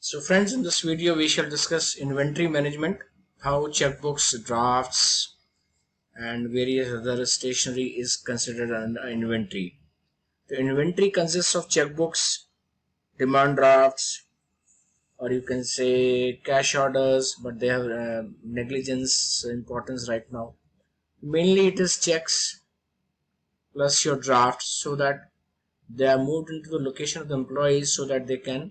So friends, in this video we shall discuss inventory management, how checkbooks, drafts and various other stationery is considered under inventory. The inventory consists of checkbooks, demand drafts, or you can say cash orders, but they have negligence importance right now. Mainly it is checks plus your drafts so that they are moved into the location of the employees so that they can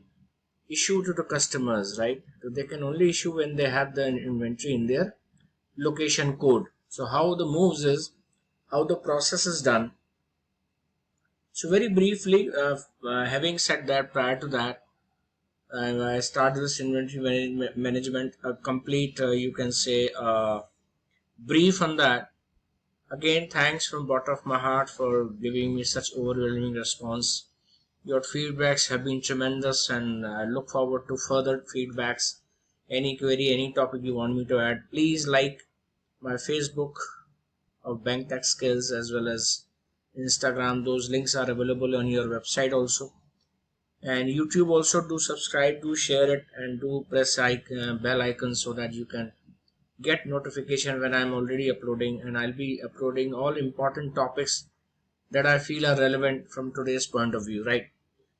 issue to the customers, right? So they can only issue when they have the inventory in their location code. So how the moves is, how the process is done. So very briefly, having said that, prior to that, I started this inventory management, a complete, you can say, brief on that. Again, thanks from bottom of my heart for giving me such overwhelming response. Your feedbacks have been tremendous, and I look forward to further feedbacks. Any query, any topic you want me to add, please like my Facebook of BankTekSkills as well as Instagram. Those links are available on your website also. And YouTube also, do subscribe, do share it, and do press bell icon so that you can get notification when I'm already uploading. And I'll be uploading all important topics that I feel are relevant from today's point of view, right?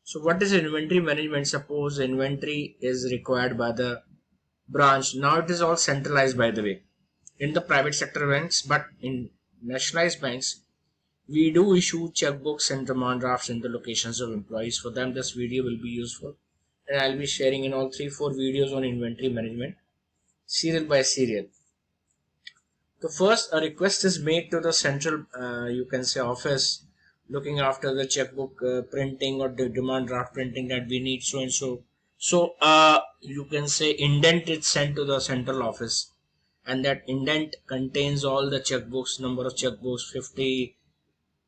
So what is inventory management? Suppose inventory is required by the branch. Now it is all centralized, by the way, in the private sector banks, but in nationalized banks, we do issue checkbooks and demand drafts in the locations of employees. For them, this video will be useful. And I'll be sharing in all 3-4 videos on inventory management, serial by serial. So first, a request is made to the central, you can say, office looking after the checkbook printing or the demand draft printing that we need so and so. So you can say indent is sent to the central office, and that indent contains all the checkbooks, number of checkbooks, 50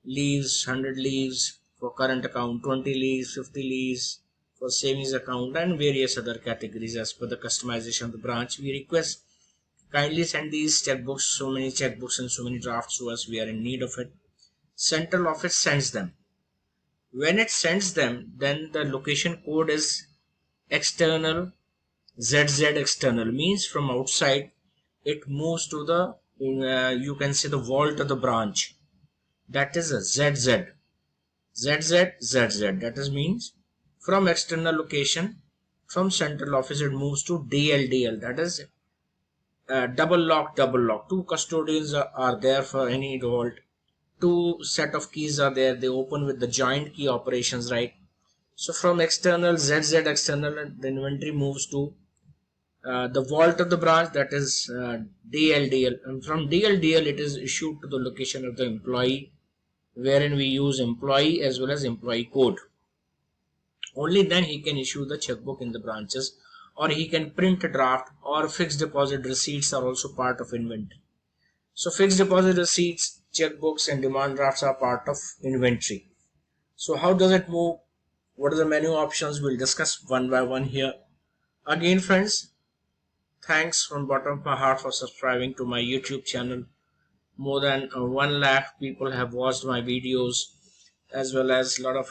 leaves, 100 leaves for current account, 20 leaves, 50 leaves for savings account, and various other categories as per the customization of the branch. We request kindly send these checkbooks, so many checkbooks and so many drafts to us. We are in need of it. Central office sends them. When it sends them, then the location code is external. ZZ external means from outside it moves to the you can say the vault of the branch. That is a ZZ. ZZ ZZ. That is means from external location, from central office it moves to DL. That is double lock. Two custodians are there for any vault. Two set of keys are there. They open with the joint key operations, right? So from external ZZ external, the inventory moves to the vault of the branch, that is DL, and from DL it is issued to the location of the employee, wherein we use employee as well as employee code. Only then he can issue the checkbook in the branches, or he can print a draft, or fixed deposit receipts are also part of inventory. So fixed deposit receipts, checkbooks and demand drafts are part of inventory. So how does it move? What are the menu options? We'll discuss one by one here. Again friends, thanks from bottom of my heart for subscribing to my YouTube channel. More than 1 lakh people have watched my videos, as well as a lot of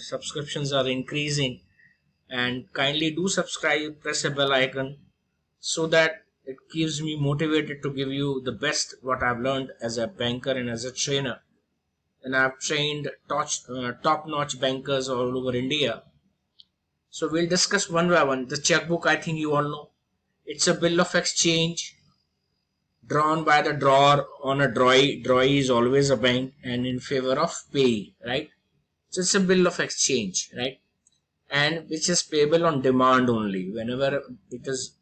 subscriptions are increasing. And kindly do subscribe, press a bell icon so that it keeps me motivated to give you the best what I've learned as a banker and as a trainer. And I've trained top-notch bankers all over India. So we'll discuss one by one. The checkbook, I think you all know. It's a bill of exchange drawn by the drawer on a drawee. Drawee is always a bank and in favor of payee, right? So it's a bill of exchange, right? And which is payable on demand only. Whenever it is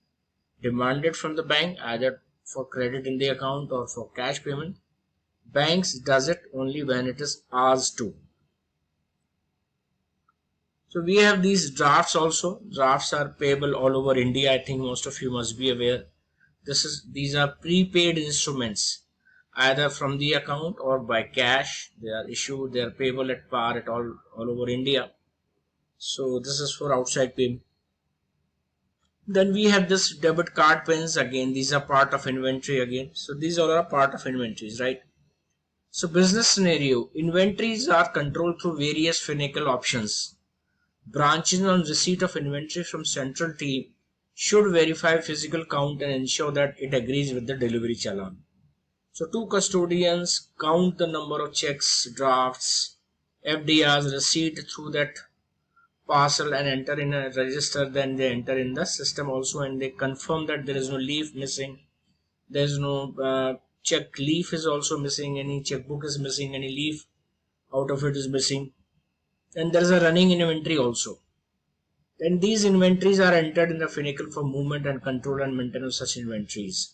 demanded from the bank, either for credit in the account or for cash payment, banks does it only when it is asked to. So we have these drafts also. Drafts are payable all over India. I think most of you must be aware. These are prepaid instruments, either from the account or by cash. They are issued, they are payable at par at all over India. So this is for outside payment. Then we have this debit card pins. Again, these are part of inventory again. So these all are part of inventories, right? So business scenario, inventories are controlled through various Finacle options. Branches on receipt of inventory from central team should verify physical count and ensure that it agrees with the delivery challan. So two custodians count the number of checks, drafts, FDRs, receipt through that parcel and enter in a register. Then they enter in the system also, and they confirm that there is no leaf missing. There is no check leaf is also missing. Any checkbook is missing. Any leaf out of it is missing. And there is a running inventory also. Then these inventories are entered in the Finacle for movement and control and maintenance of such inventories.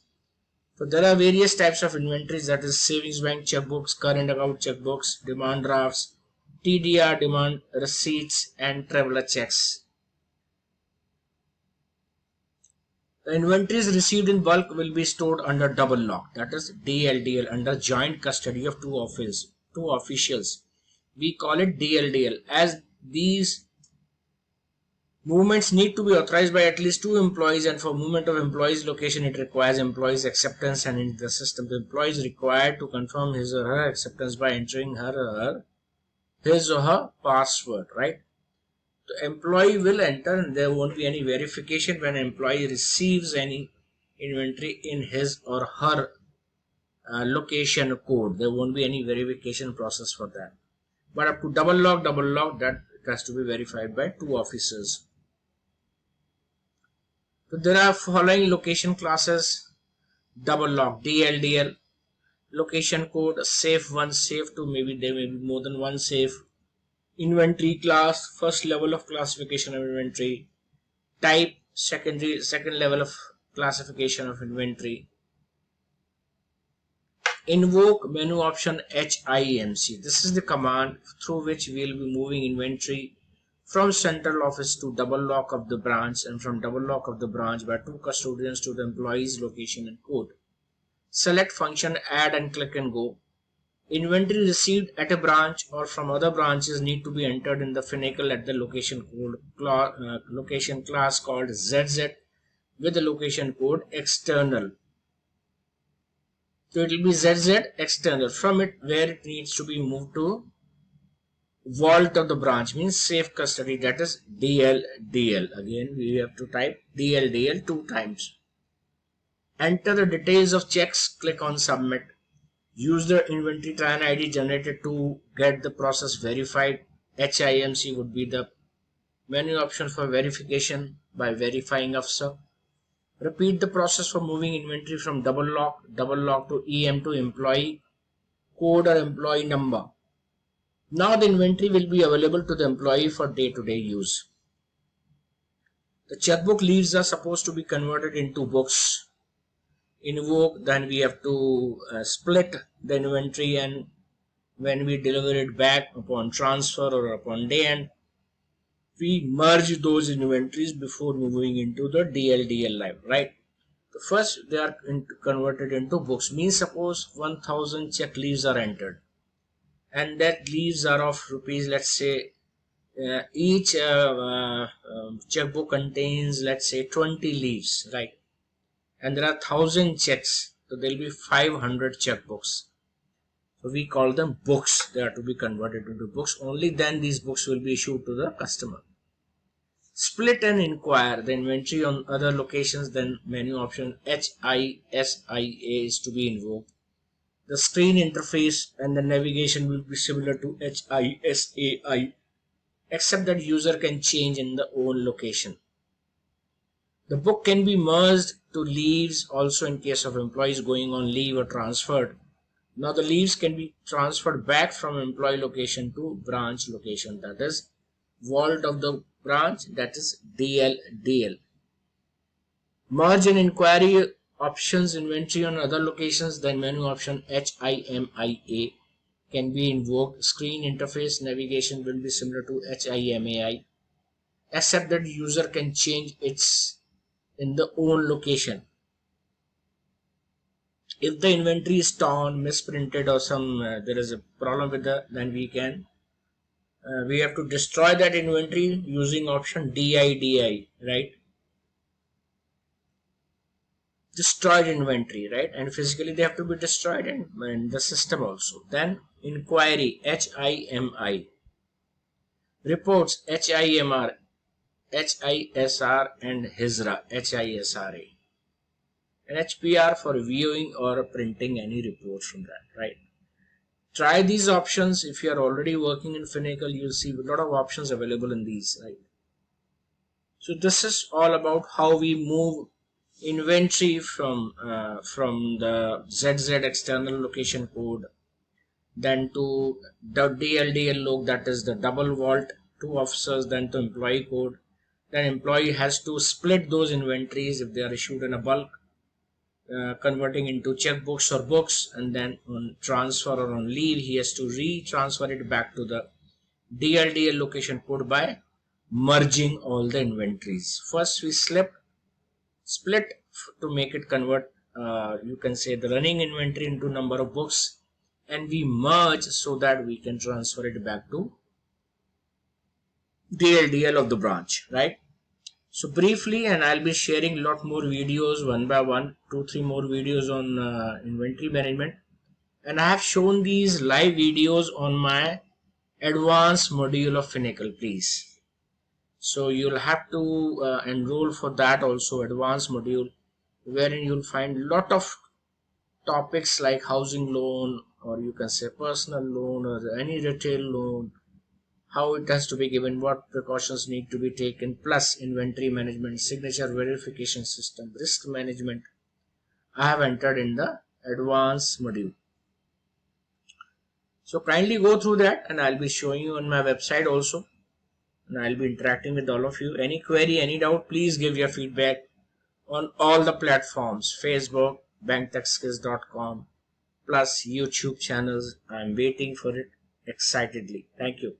So there are various types of inventories, that is savings bank checkbooks, current account checkbooks, demand drafts, TDR demand receipts, and traveler checks. The inventories received in bulk will be stored under double lock, that is DLDL, under joint custody of two officials. We call it DLDL, as these movements need to be authorized by at least two employees, and for movement of employees location it requires employees acceptance, and in the system the employee is required to confirm his or her acceptance by entering his or her password, right? The employee will enter and there won't be any verification when employee receives any inventory in his or her location code. There won't be any verification process for that. But up to double lock, that it has to be verified by two officers. So there are following location classes: double lock, DLDL, location code, safe 1, safe 2, maybe there may be more than one safe, inventory class, first level of classification of inventory, type, second level of classification of inventory, invoke menu option HIMC. This is the command through which we will be moving inventory from central office to double lock of the branch, and from double lock of the branch by two custodians to the employee's location and code. Select function add and click and go. Inventory received at a branch or from other branches need to be entered in the Finacle at the location class called ZZ with the location code external. So it will be ZZ external. From it, where it needs to be moved to vault of the branch, means safe custody, that is DLDL. Again we have to type DLDL 2 times. Enter the details of checks, click on submit. Use the inventory tran ID generated to get the process verified. HIMC would be the menu option for verification by verifying officer. Repeat the process for moving inventory from double lock to EM to employee code or employee number. Now the inventory will be available to the employee for day-to-day use. The checkbook leaves are supposed to be converted into books. Invoke, then we have to split the inventory, and when we deliver it back upon transfer or upon day end, we merge those inventories before moving into the DLDL live, right? So first they are converted into books, means suppose 1000 check leaves are entered, and that leaves are of rupees, let's say each checkbook contains, let's say, 20 leaves, right? And there are 1000 checks, so there will be 500 checkbooks. So we call them books. They are to be converted into books. Only then these books will be issued to the customer. Split and inquire the inventory on other locations, then menu option HISIA is to be invoked. The screen interface and the navigation will be similar to HISAI, except that user can change in the own location. The book can be merged to leaves also in case of employees going on leave or transferred. Now the leaves can be transferred back from employee location to branch location, that is vault of the branch, that is DLDL. Merge and inquiry options inventory on other locations, then menu option HIMIA can be invoked. Screen interface navigation will be similar to HIMAI, except that user can change its in the own location. If the inventory is torn, misprinted, or some there is a problem with the, then we have to destroy that inventory using option DIDI, right? Destroyed inventory, right? And physically they have to be destroyed in the system also. Then inquiry HIMI. Reports HIMR, HISR and HISRA, HISRA. And HPR for viewing or printing any reports from that, right? Try these options. If you are already working in Finacle, you'll see a lot of options available in these, right? So this is all about how we move inventory from the ZZ external location code, then to the DLDL log, that is the double vault, 2 officers, then to employee code. Then employee has to split those inventories if they are issued in a bulk, converting into checkbooks or books, and then on transfer or on leave he has to re-transfer it back to the DLDL location code by merging all the inventories. First we split to make it convert, you can say, the running inventory into number of books, and we merge so that we can transfer it back to DLDL of the branch, right? So briefly, and I'll be sharing a lot more videos one by one, 2-3 more videos on inventory management, and I have shown these live videos on my advanced module of Finacle, please. So you'll have to enroll for that also, advanced module, wherein you'll find lot of topics like housing loan, or you can say personal loan, or any retail loan, how it has to be given, what precautions need to be taken, plus inventory management, signature verification system, risk management. I have entered in the advanced module. So kindly go through that, and I'll be showing you on my website also, and I'll be interacting with all of you. Any query, any doubt, please give your feedback on all the platforms, Facebook, BankTekSkills.com, plus YouTube channels. I'm waiting for it excitedly. Thank you.